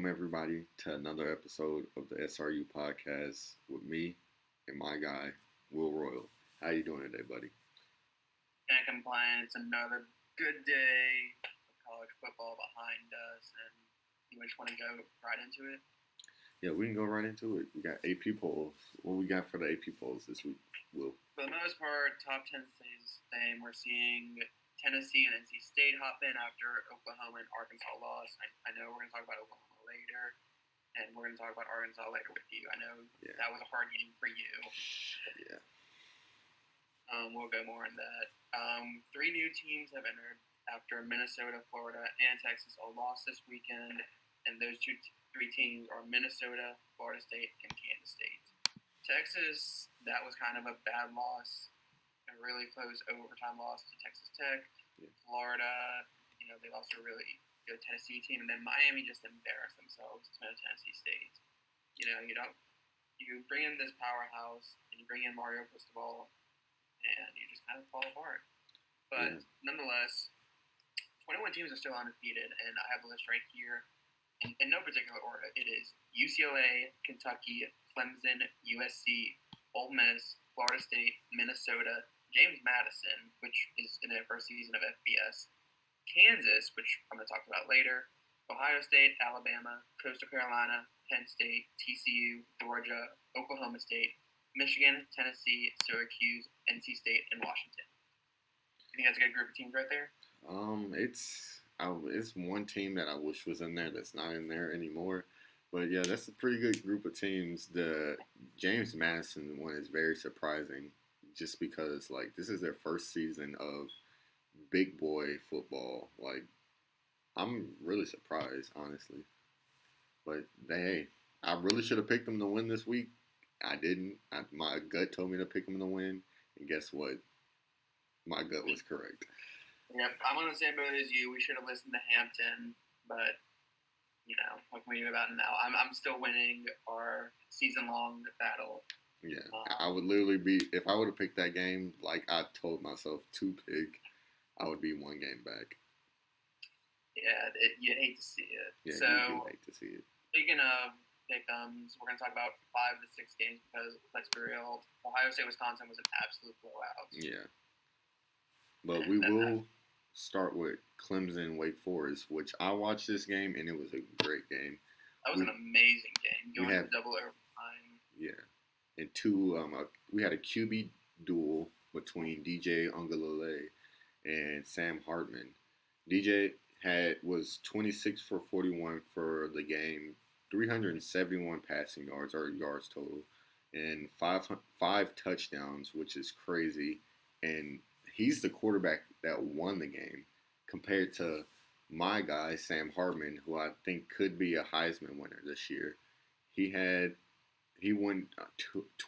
Welcome, everybody, to another episode of the SRU podcast with me and my guy, Will Royal. How you doing today, buddy? Can't complain. It's another good day of college football behind us, and you just want to go right into it? Yeah, we can go right into it. We got AP polls. What we got for the AP polls this week, Will? For the most part, top 10 stays the same. We're seeing Tennessee and NC State hop in after Oklahoma and Arkansas lost. I know we're going to talk about Oklahoma later, and we're going to talk about Arkansas later with you. I know that was a hard game for you. Yeah. We'll go more on that. Three new teams have entered after Minnesota, Florida, and Texas all lost this weekend, and those three teams are Minnesota, Florida State, and Kansas State. Texas, that was kind of a bad loss. A really close overtime loss to Texas Tech. Yeah. Florida, they lost to a really good Tennessee team, and then Miami just embarrassed themselves to Tennessee State. You bring in this powerhouse, and you bring in Mario Cristobal, and you just kind of fall apart. But nonetheless, 21 teams are still undefeated, and I have a list right here. In no particular order, it is UCLA, Kentucky, Clemson, USC, Ole Miss, Florida State, Minnesota, James Madison, which is in their first season of FBS, Kansas, which I'm going to talk about later, Ohio State, Alabama, Coastal Carolina, Penn State, TCU, Georgia, Oklahoma State, Michigan, Tennessee, Syracuse, NC State, and Washington. You think that's a good group of teams right there? It's one team that I wish was in there that's not in there anymore. But yeah, that's a pretty good group of teams. The James Madison one is very surprising, just because this is their first season of big boy football. I'm really surprised, honestly. But I really should have picked them to win this week. I didn't. My gut told me to pick them to win, and guess what? My gut was correct. Yep, I'm on the same boat as you. We should have listened to Hampton, but what can we do about it now? I'm still winning our season-long battle. Yeah, I would literally be, if I would have picked that game like I told myself to pick, I would be one game back. Yeah, you'd hate to see it. Yeah, so, you do hate to see it. Speaking of pick'ems, we're going to talk about 5 to 6 games because, let's be real, Ohio State, Wisconsin was an absolute blowout. Yeah. But we will start with Clemson, Wake Forest, which I watched this game, and it was a great game. That was an amazing game. Going to double overtime. Yeah. And we had a QB duel between DJ Ungalale and Sam Hartman. DJ was 26 for 41 for the game, 371 passing yards, or yards total, and five touchdowns, which is crazy. And he's the quarterback that won the game compared to my guy, Sam Hartman, who I think could be a Heisman winner this year. He won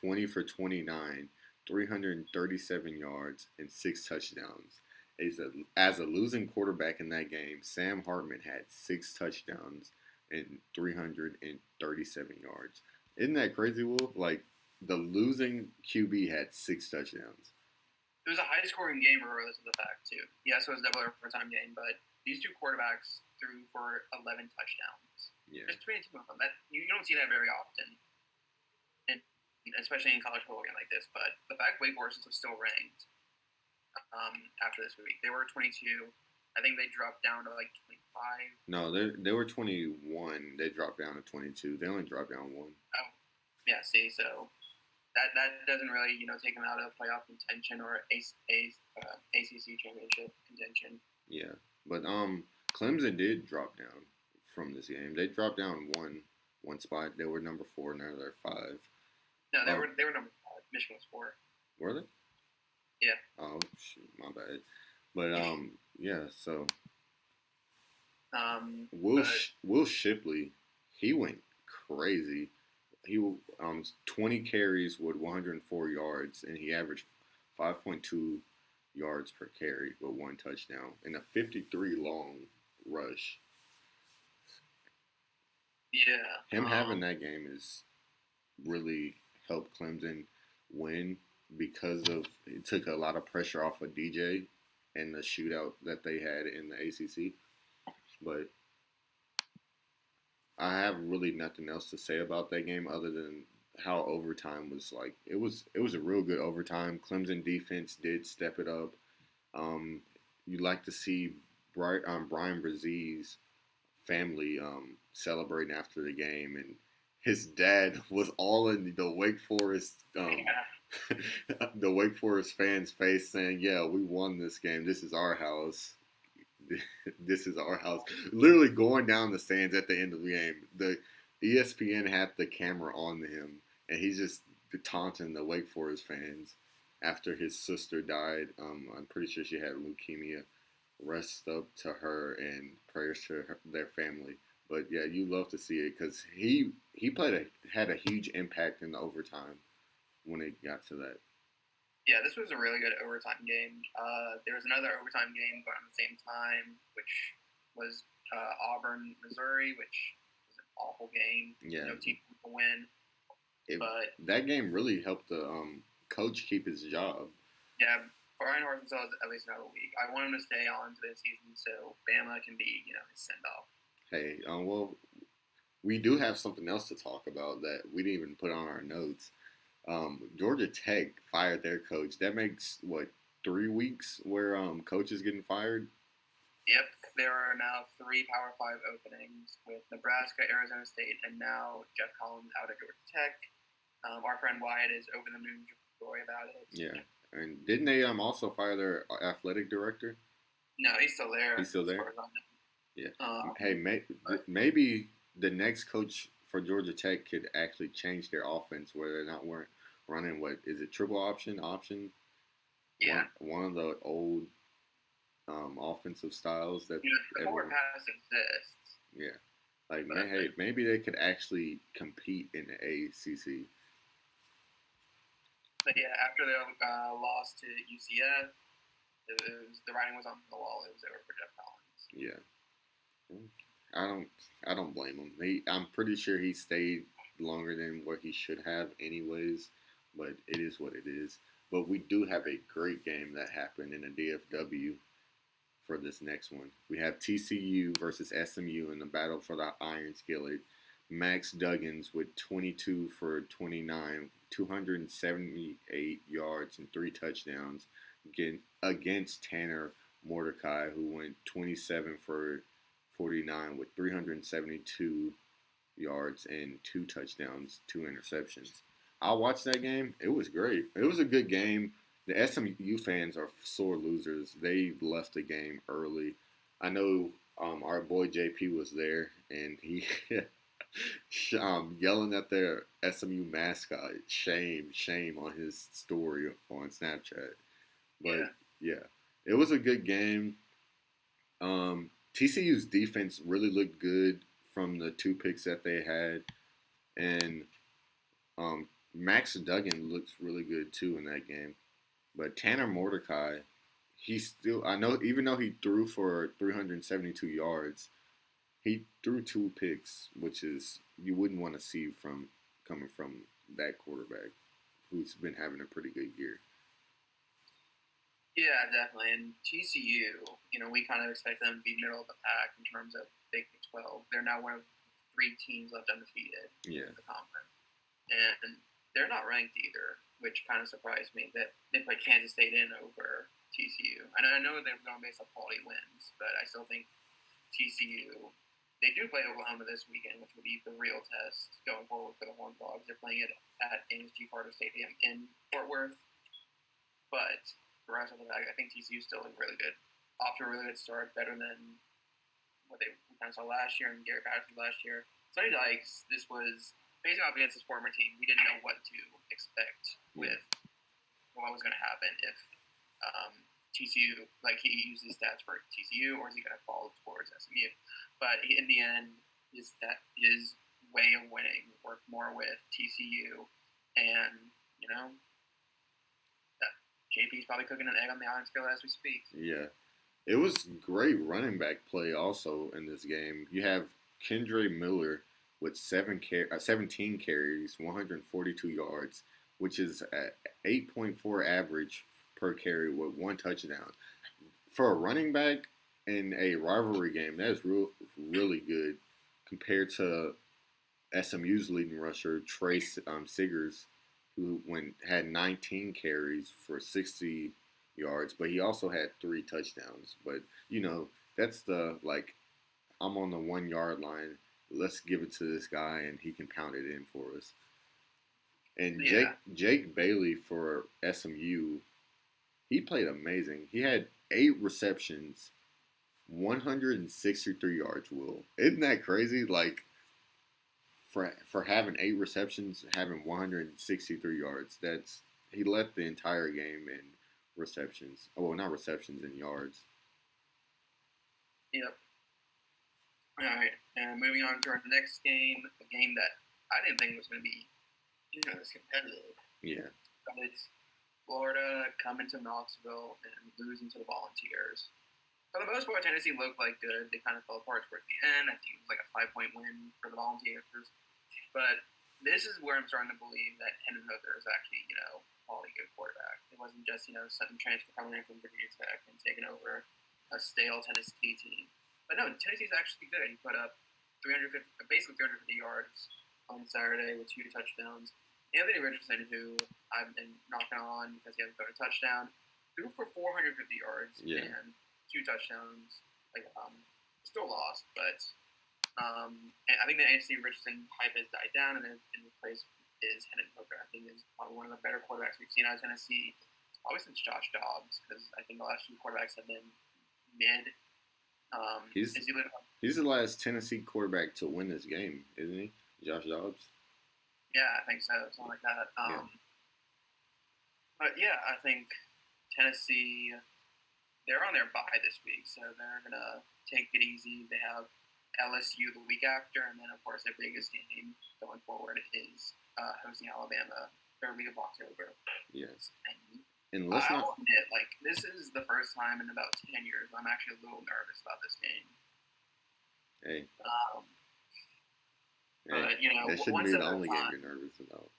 20 for 29, 337 yards, and 6 touchdowns. As a losing quarterback in that game, Sam Hartman had 6 touchdowns and 337 yards. Isn't that crazy, Will? The losing QB had 6 touchdowns. It was a high-scoring game regardless of the fact, too. Yes, it was a double overtime game, but these two quarterbacks threw for 11 touchdowns. Yeah. Just between two of them. You don't see that very often, and especially in college football game like this. But the fact Wake Forest is still ranked after this week. They were 22. I think they dropped down to 25. No, they were 21. They dropped down to 22. They only dropped down 1. Oh, yeah. See, so that doesn't really take them out of playoff contention or ACC championship contention. Yeah, but Clemson did drop down from this game. They dropped down one spot. They were number 4. Now they're 5. No, they were number 5. Michigan was 4. Were they? Yeah. Oh, shoot, my bad. But yeah. So Will Shipley, he went crazy. He 20 carries with 104 yards, and he averaged 5.2 yards per carry with 1 touchdown and a 53 long rush. Yeah. Him having that game is really helped Clemson win because it took a lot of pressure off of DJ and the shootout that they had in the ACC. But I have really nothing else to say about that game other than how overtime was like. It was a real good overtime. Clemson defense did step it up. Um, you like to see Brian Brzez's family celebrating after the game, and his dad was all in the Wake Forest the Wake Forest fans' face, saying, "Yeah, we won this game. This is our house. This is our house." Literally going down the stands at the end of the game. The ESPN had the camera on him, and he's just taunting the Wake Forest fans after his sister died. I'm pretty sure she had leukemia. Rest up to her and prayers to their family. But yeah, you love to see it because he had a huge impact in the overtime when it got to that. Yeah, this was a really good overtime game. There was another overtime game going on at the same time, which was Auburn, Missouri, which was an awful game. Yeah, no team to win. But that game really helped the coach keep his job. Yeah, Brian Arkansas is at least another week. I want him to stay on to this season so Bama can be, his send off. Hey, well, we do have something else to talk about that we didn't even put on our notes. Georgia Tech fired their coach. That makes, 3 weeks where coach is getting fired? Yep. There are now 3 Power 5 openings with Nebraska, Arizona State, and now Jeff Collins out at Georgia Tech. Our friend Wyatt is over the moon joy about it. Yeah. And didn't they also fire their athletic director? No, he's still there. He's still there? Yeah. Hey, maybe the next coach for Georgia Tech could actually change their offense where they're not running, triple option? Yeah. One of the old offensive styles that the forward pass exists. Yeah. Maybe they could actually compete in the ACC. But yeah, after they lost to UCF, the writing was on the wall. It was over for Jeff Collins. Yeah. I don't blame him. I'm pretty sure he stayed longer than what he should have anyways, but it is what it is. But we do have a great game that happened in the DFW for this next one. We have TCU versus SMU in the battle for the Iron Skillet. Max Duggins with 22 for 29, 278 yards and 3 touchdowns against Tanner Mordecai, who went 27 for 49 with 372 yards and 2 touchdowns, 2 interceptions. I watched that game. It was great. It was a good game. The SMU fans are sore losers. They left the game early. I know our boy JP was there, and he yelling at their SMU mascot, shame on his story on Snapchat. But yeah, it was a good game. TCU's defense really looked good from the 2 picks that they had, and Max Duggan looks really good too in that game. But Tanner Mordecai, even though he threw for 372 yards, he threw 2 picks, which is you wouldn't want to see coming from that quarterback who's been having a pretty good year. Yeah, definitely. And TCU, we kind of expect them to be middle of the pack in terms of Big 12. They're now one of 3 teams left undefeated in the conference. And they're not ranked either, which kind of surprised me that they put Kansas State in over TCU. And I know they're going based on quality wins, but I still think TCU, they do play Oklahoma this weekend, which will be the real test going forward for the Horned Frogs. They're playing it at ASG Carter Stadium in Fort Worth. But the rest of the bag, I think TCU is still really good. Off to a really good start, better than what we kind of saw last year and Garrett Patterson last year. Sonny Dykes, this was facing off against his former team. We didn't know what to expect with what was going to happen if TCU, he uses stats for TCU, or is he going to fall towards SMU? But in the end, his way of winning worked more with TCU, and JP's probably cooking an egg on the iron skillet as we speak. Yeah. It was great running back play also in this game. You have Kendra Miller with 17 carries, 142 yards, which is an 8.4 average per carry with 1 touchdown. For a running back in a rivalry game, that is really good. compared to SMU's leading rusher, Trey Siggers, who had 19 carries for 60 yards, but he also had 3 touchdowns. But, that's I'm on the 1 yard line. Let's give it to this guy, and he can pound it in for us. And Jake Bailey for SMU, he played amazing. He had 8 receptions, 163 yards, Will. Isn't that crazy? For having 8 receptions, having 163 yards, he led the entire game in receptions. Oh, well, not receptions, in yards. Yep. All right, and moving on to our next game, a game that I didn't think was going to be as competitive. Yeah. But it's Florida coming to Knoxville and losing to the Volunteers. For the most part, Tennessee looked good. They kind of fell apart towards the end. I think it was a 5-point win for the Volunteers. But this is where I'm starting to believe that Hendon Hooker is actually, quality good quarterback. It wasn't just, some transfer coming in from Virginia Tech and taking over a stale Tennessee team. But no, Tennessee's actually good. He put up basically 350 yards on Saturday with 2 touchdowns. Anthony Richardson, who I've been knocking on because he hasn't thrown a touchdown, threw for 450 yards and 2 touchdowns. Still lost, but I think the Anthony Richardson hype has died down, and in replace is Hendon Hooker. I think is probably one of the better quarterbacks we've seen out of Tennessee, probably since Josh Dobbs, because I think the last 2 quarterbacks have been mid. He's the last Tennessee quarterback to win this game, isn't he? Josh Dobbs? Yeah, I think so. Something like that. But yeah, I think Tennessee, they're on their bye this week, so they're going to take it easy. They have LSU the week after, and then, of course, their biggest game going forward is hosting Alabama third week of October. Yes. And I'll admit, this is the first time in about 10 years I'm actually a little nervous about this game. Hey. But, that shouldn't be the only game you're nervous about.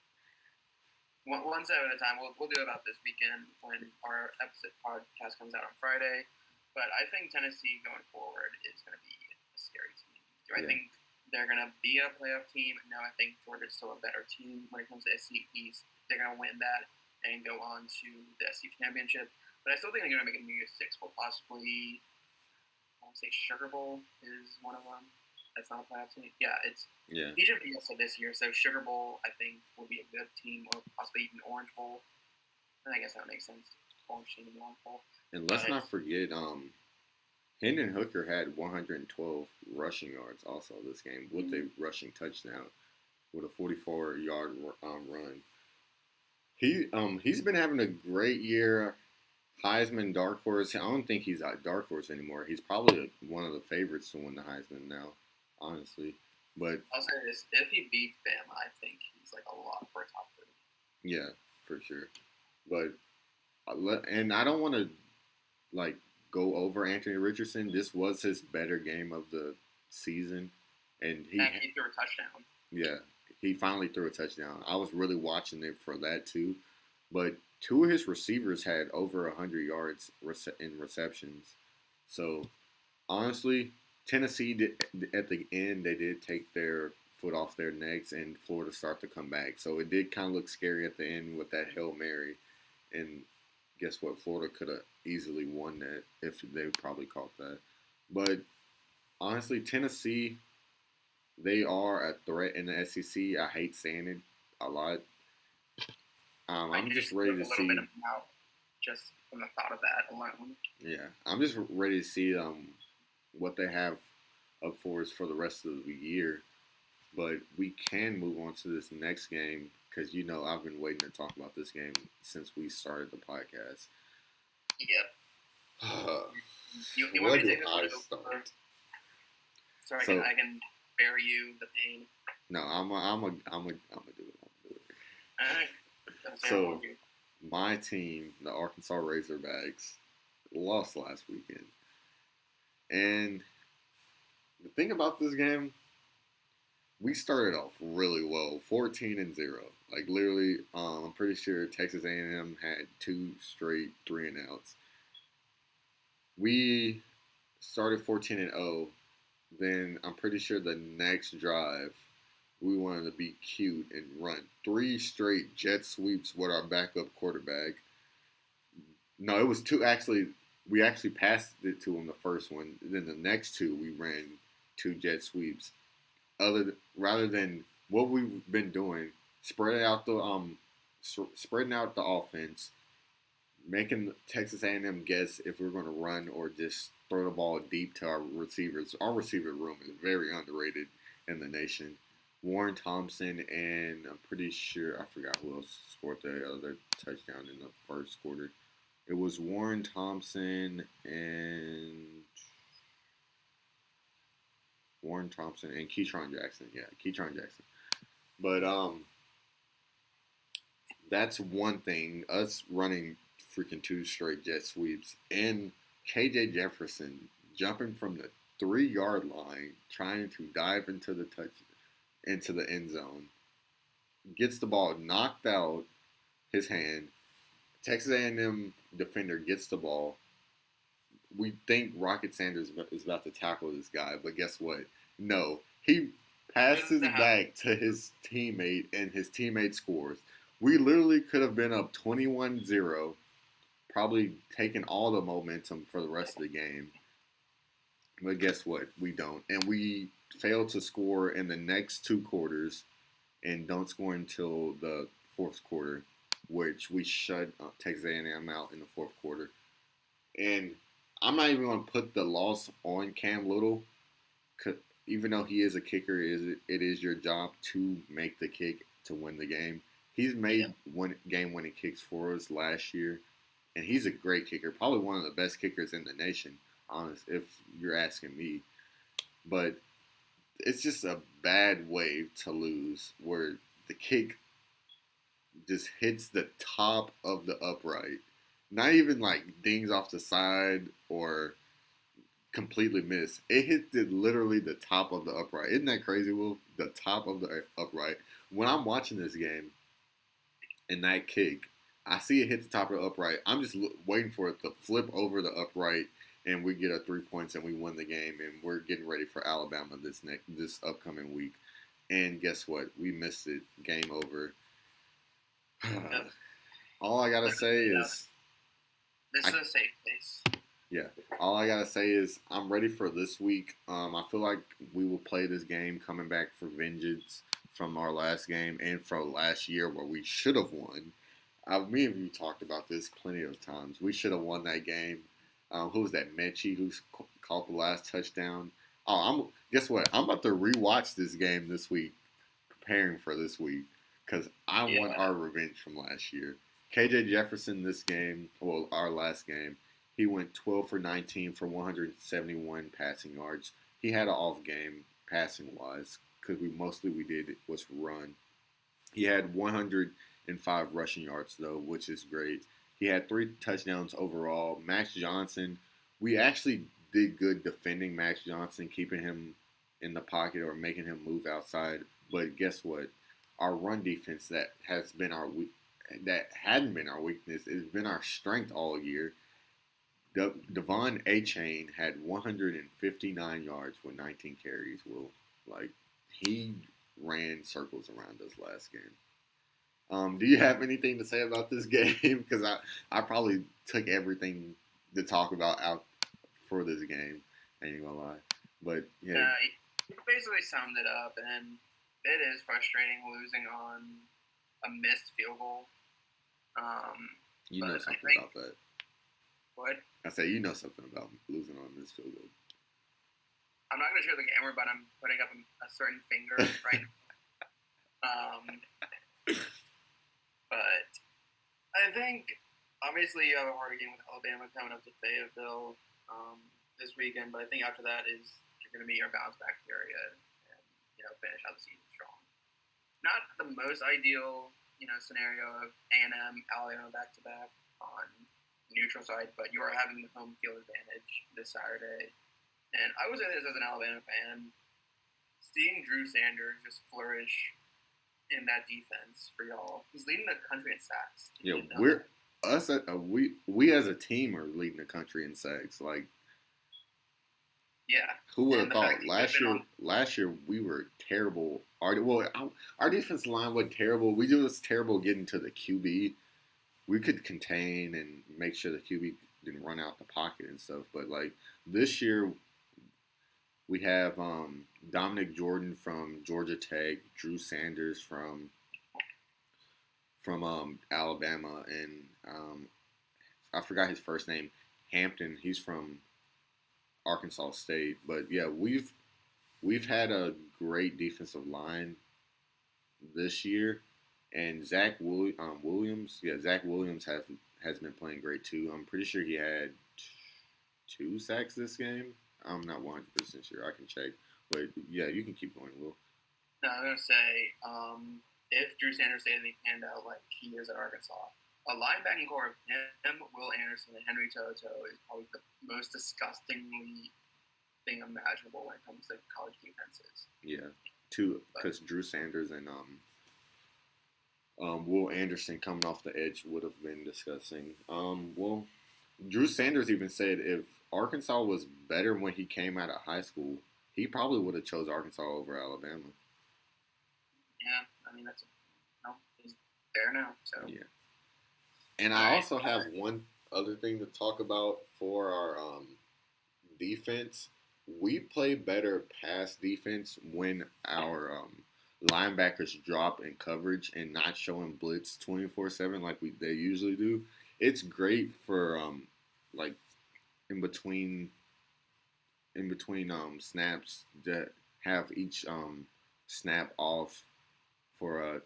One step at a time. We'll do it about this weekend when our episode podcast comes out on Friday. But I think Tennessee going forward is going to be a scary team. Do I think they're going to be a playoff team? No, I think Georgia's still a better team when it comes to SEC East. They're going to win that and go on to the SEC championship. But I still think they're going to make a New Year's Six Bowl, possibly. I want to say Sugar Bowl is one of them. That's not a playoff team. Yeah, it's Egypt Fiesta this year, so Sugar Bowl I think will be a good team, or possibly even Orange Bowl. And I guess that makes sense. Orange team and Orange Bowl. And let's not forget, Hendon Hooker had 112 rushing yards also this game with a rushing touchdown with a 44-yard run. He's been having a great year. Heisman dark horse. I don't think he's a dark horse anymore. He's probably one of the favorites to win the Heisman now, honestly. But I'll say this: if he beats Bama, I think he's a lot for a top 3. Yeah, for sure. But and I don't want to go over Anthony Richardson. This was his better game of the season, and he threw a touchdown. Yeah, he finally threw a touchdown. I was really watching it for that too, but 2 of his receivers had over 100 yards in receptions. So, honestly, Tennessee at the end, they did take their foot off their necks, and Florida started to come back. So it did kind of look scary at the end with that Hail Mary, and guess what? Florida could have easily won that if they probably caught that. But honestly, Tennessee, they are a threat in the SEC. I hate saying it a lot. I'm just ready to see. Just from the thought of that alone. Yeah, I'm just ready to see what they have up for us for the rest of the year. But we can move on to this next game because I've been waiting to talk about this game since we started the podcast. Yep. You want me to take this one? So I can bear you the pain. No, I'm a do it. I'm gonna do it. All right. So, my team, the Arkansas Razorbacks, lost last weekend. And the thing about this game, we started off really well, 14-0. Literally, I'm pretty sure Texas A&M had 2 straight 3-and-outs. We started 14-0, then I'm pretty sure the next drive we wanted to be cute and run 3 straight jet sweeps with our backup quarterback. No, it was 2 actually. We actually passed it to him the first one. Then the next 2 we ran 2 jet sweeps. Rather than what we've been doing, spreading out the offense, making Texas A&M guess if we're going to run or just throw the ball deep to our receivers. Our receiver room is very underrated in the nation. Warren Thompson and I'm pretty sure I forgot who else scored the other touchdown in the first quarter. It was Warren Thompson and Keytron Jackson. Yeah, Keytron Jackson. But that's one thing. Us running freaking 2 straight jet sweeps and KJ Jefferson jumping from the 3-yard line, trying to dive into the end zone, gets the ball knocked out his hand. Texas A&M defender gets the ball. We think Rocket Sanders is about to tackle this guy, but guess what? No. He passes back to his teammate, and his teammate scores. We literally could have been up 21-0, probably taking all the momentum for the rest of the game. But guess what? We don't. And we fail to score in the next 2 quarters and don't score until the 4th quarter, which we shut Texas A&M out in the 4th quarter. And I'm not even going to put the loss on Cam Little, even though he is a kicker. It is your job to make the kick to win the game. He's made game-winning kicks for us last year, and he's a great kicker, probably one of the best kickers in the nation, if you're asking me. But it's just a bad way to lose, where the kick just hits the top of the upright. Not even like dings off the side or completely missed. It hit literally the top of the upright. Isn't that crazy, Will? The top of the upright. When I'm watching this game and that kick, I see it hit the top of the upright. I'm just waiting for it to flip over the upright and we get 3 points and we win the game, and we're getting ready for Alabama this upcoming week. And guess what? We missed it. Game over. All I gotta say is this is a safe place. Yeah. All I gotta say is I'm ready for this week. I feel like we will play this game coming back for vengeance from our last game and from last year where we should have won. Me and you talked about this plenty of times. We should have won that game. Who was that? Mechie, who caught the last touchdown. Guess what? I'm about to rewatch this game this week, preparing for this week, because I want our revenge from last year. KJ Jefferson our last game, he went 12 for 19 for 171 passing yards. He had an off game passing-wise, because we did was run. He had 105 rushing yards, though, which is great. He had 3 touchdowns overall. Max Johnson, we actually did good defending Max Johnson, keeping him in the pocket or making him move outside. But guess what? Our run defense that hadn't been our weakness, it's been our strength all year. Devon Achane had 159 yards with 19 carries. He ran circles around us last game. Do you have anything to say about this game? Because I probably took everything to talk about out for this game. I ain't gonna lie. But, yeah. You basically summed it up, and it is frustrating losing on a missed field goal. You know something about that. What? I say you know something about losing on a missed field goal. I'm not going to show the camera, but I'm putting up a certain finger right now. But I think, obviously, you have a harder game with Alabama coming up to Fayetteville this weekend, but I think after that you're going to meet your bounce back period and, finish out the season strong. Not the most ideal, scenario of A&M, Alabama back-to-back on neutral side, but you are having the home field advantage this Saturday. And I would say this as an Alabama fan, seeing Drew Sanders just flourish in that defense for y'all. He's leading the country in sacks. Yeah, we as a team are leading the country in sacks. Yeah. Who would have And the fact thought? he could have been on. Last year we were terrible. Our defensive line was terrible. We was terrible getting to the QB. We could contain and make sure the QB didn't run out the pocket and stuff. But like this year, we have Dominic Jordan from Georgia Tech, Drew Sanders from Alabama, and I forgot his first name, Hampton. He's from Arkansas State. But yeah, we've had a great defensive line this year, and Williams, Zach Williams has been playing great too. I'm pretty sure he had 2 sacks this game. I'm not 100% sure. I can check, but yeah, you can keep going, Will. No, I'm gonna say if Drew Sanders stays in the handout like he is at Arkansas, a linebacking core of him, Will Anderson, and Henry Toto is probably the most disgustingly thing imaginable when it comes to college defenses. Yeah, because Drew Sanders and Will Anderson coming off the edge would have been disgusting. Well, Drew Sanders even said if Arkansas was better when he came out of high school, he probably would have chose Arkansas over Alabama. Yeah, I mean he's there now. So yeah. And I also have one other thing to talk about for our defense. We play better pass defense when our linebackers drop in coverage and not showing blitz 24/7 like they usually do. It's great for like in between snaps that have each snap off for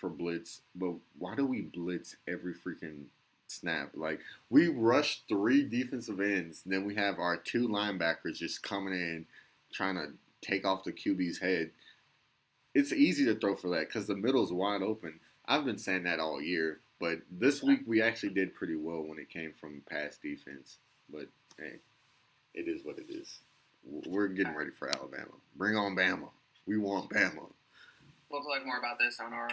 blitz. But why do we blitz every freaking snap? Like we rush 3 defensive ends, then we have our 2 linebackers just coming in trying to take off the QB's head. It's easy to throw for that because the middle's wide open. I've been saying that all year, but this week we actually did pretty well when it came from pass defense. But hey, it is what it is. We're getting ready for Alabama. Bring on Bama. We want Bama. We'll talk more about this on our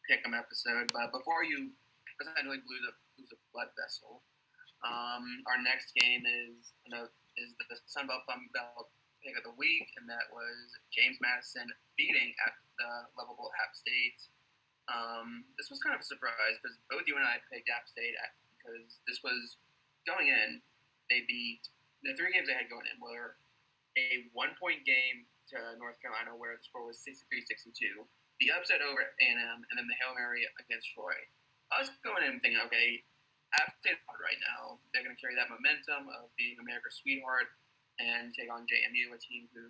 pick'em episode. But before you essentially lose a blood vessel, our next game is the Sun Belt Fun Belt pick of the week, and that was James Madison beating at the lovable App State. This was kind of a surprise because both you and I picked App State because this was going in. They beat the 3 games they had going in were a 1-point game to North Carolina where the score was 63-62, the upset over A&M, and then the Hail Mary against Troy. I was going in thinking, okay, App State right now, they're going to carry that momentum of being America's sweetheart and take on JMU, a team who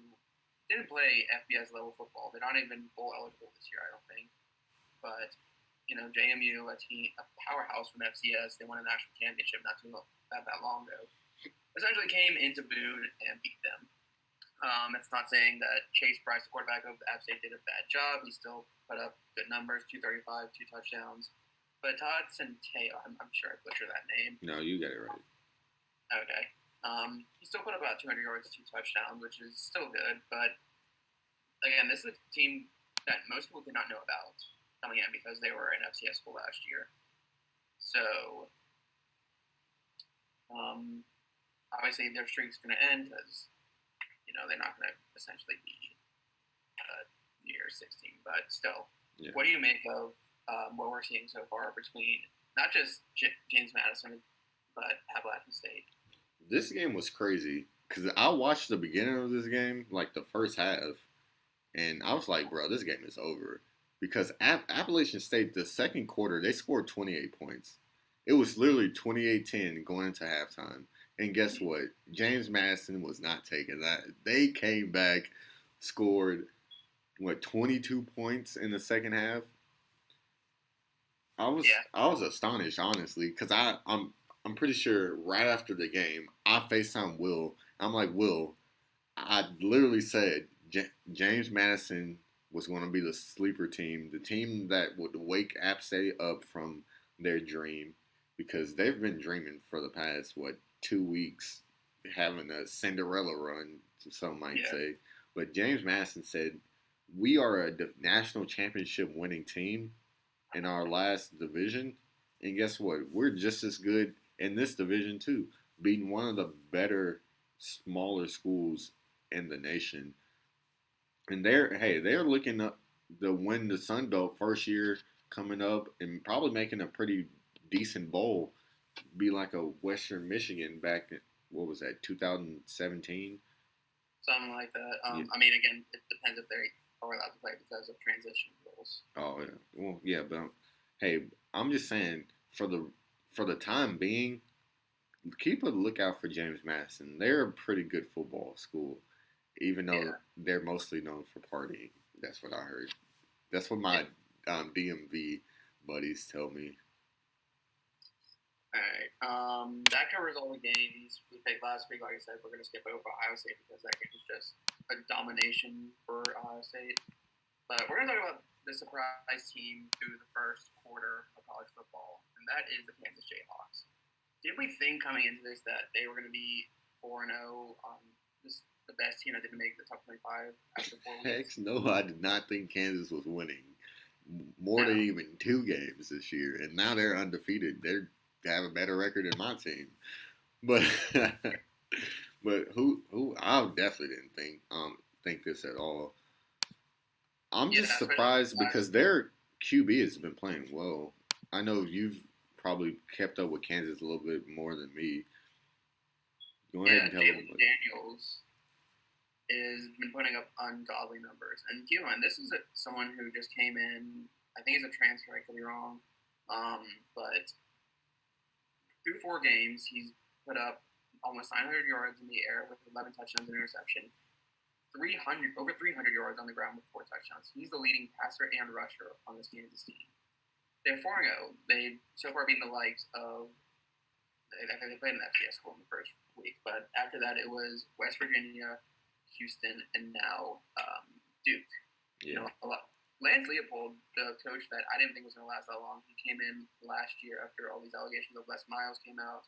didn't play FBS level football. They're not even bowl eligible this year, I don't think. But, JMU, a powerhouse from FCS, they won a national championship not that long ago, essentially came into Boone and beat them. It's not saying that Chase Bryce, the quarterback of App State, did a bad job. He still put up good numbers, 235, 2 touchdowns. But Todd Centeio, I'm sure I butchered that name. No, you got it right. Okay. He still put up about 200 yards, 2 touchdowns, which is still good. But, again, this is a team that most people did not know about coming in because they were an FCS school last year. So, obviously their streak's going to end because, they're not going to essentially be New Year's 16. But still, yeah. What do you make of what we're seeing so far between not just James Madison, but Appalachian State? This game was crazy because I watched the beginning of this game, like the first half, and I was like, bro, this game is over. Because Appalachian State, the second quarter, they scored 28 points. It was literally 28-10 going into halftime. And guess what? James Madison was not taking that. They came back, scored, 22 points in the second half? I was astonished, honestly, because I'm pretty sure right after the game, I FaceTimed Will. I'm like, Will, I literally said James Madison was going to be the sleeper team, the team that would wake App State up from their dream, because they've been dreaming for the past, 2 weeks, having a Cinderella run, some might say. But James Madison said, we are a national championship winning team in our last division. And guess what? We're just as good in this division, too, beating one of the better smaller schools in the nation, and they're looking up to win the Sun Belt first year coming up, and probably making a pretty decent bowl, be like a Western Michigan back in, what was that, 2017? Something like that. Yeah. I mean, again, it depends if they are allowed to play because of transition rules. Oh yeah, well yeah, but hey, I'm just saying for the time being, keep a lookout for James Madison. They're a pretty good football school, even though they're mostly known for partying. That's what I heard. That's what my DMV buddies tell me. All right. That covers all the games we picked last week. Like I said, we're going to skip over Ohio State because that game was just a domination for Ohio State. But we're going to talk about the surprise team through the first quarter of college football, and that is the Kansas Jayhawks. Did we think coming into this that they were going to be 4-0, just the best team that didn't make the top 25 after 4 weeks? Heck no, I did not think Kansas was winning more than even 2 games this year, and now they're undefeated. They have a better record than my team, but who I definitely didn't think this at all. I'm just surprised because their QB has been playing well. I know you've probably kept up with Kansas a little bit more than me. Go ahead and tell them. Daniels has been putting up ungodly numbers, and keep in mind, this is someone who just came in. I think he's a transfer. I could be wrong, but through 4 games, he's put up almost 900 yards in the air with 11 touchdowns and interception. Over 300 yards on the ground with 4 touchdowns. He's the leading passer and rusher on this Kansas team. They're 4-0. They so far beaten the likes of. They played an FCS school in the first week, but after that it was West Virginia, Houston, and now Duke. Yeah. Lance Leopold, the coach that I didn't think was going to last that long, he came in last year after all these allegations of Les Miles came out.